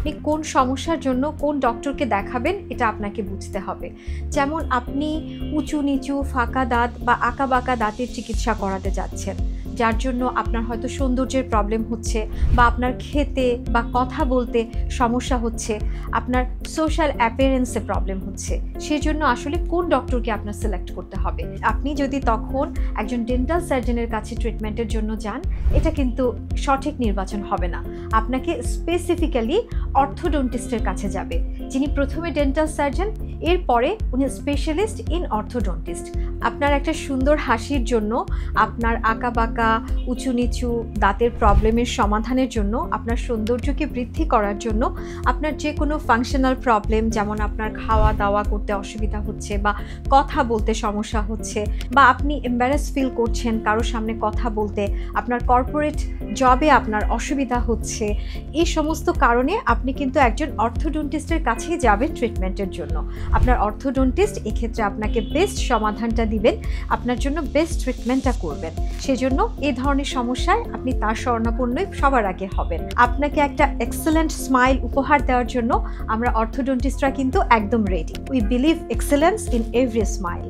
আপনি কোন সমস্যার জন্য কোন ডক্টরকে দেখাবেন এটা আপনাকে বুঝতে হবে। যেমন আপনি উঁচু নিচু ফাঁকা দাঁত বা আঁকা বাঁকা দাঁতের চিকিৎসা করাতে যাচ্ছেন, যার জন্য আপনার হয়তো সৌন্দর্যের প্রবলেম হচ্ছে, বা আপনার খেতে বা কথা বলতে সমস্যা হচ্ছে, আপনার সোশ্যাল অ্যাপিয়ারেন্সে প্রবলেম হচ্ছে, সেজন্য আসলে কোন ডক্টরকে আপনার সিলেক্ট করতে হবে। আপনি যদি তখন একজন ডেন্টাল সার্জনের কাছে ট্রিটমেন্টের জন্য যান, এটা কিন্তু সঠিক নির্বাচন হবে না। আপনাকে স্পেসিফিক্যালি অর্থোডন্টিস্টের কাছে যাবে, যিনি প্রথমে ডেন্টাল সার্জন, এরপরে উনি স্পেশালিস্ট ইন অর্থোডন্টিস্ট। আপনার একটা সুন্দর হাসির জন্য, আপনার আঁকা বাঁকা উঁচু নিচু দাঁতের প্রবলেমের সমাধানের জন্য, আপনার সৌন্দর্যকে বৃদ্ধি করার জন্য, আপনার যে কোনো ফাংশনাল প্রবলেম, যেমন আপনার খাওয়া দাওয়া করতে অসুবিধা হচ্ছে বা কথা বলতে সমস্যা হচ্ছে, বা আপনি এম্বারাস ফিল করছেন কারোর সামনে কথা বলতে, আপনার কর্পোরেট জবে আপনার অসুবিধা হচ্ছে, এই সমস্ত কারণে আপনি কিন্তু একজন অর্থোডন্টিস্টের কাছেই যাবেন ট্রিটমেন্টের জন্য। আপনার অর্থোডন্টিস্ট এক্ষেত্রে আপনাকে বেস্ট সমাধানটা দিবেন, আপনার জন্য বেস্ট ট্রিটমেন্টটা করবেন। সেজন্য এই ধরনের সমস্যায় আপনি তার শরণাপন্নই সবার আগে হবেন। আপনাকে একটা এক্সেলেন্ট স্মাইল উপহার দেওয়ার জন্য আমরা অর্থোডন্টিস্টরা কিন্তু একদম ready. We believe excellence in every smile.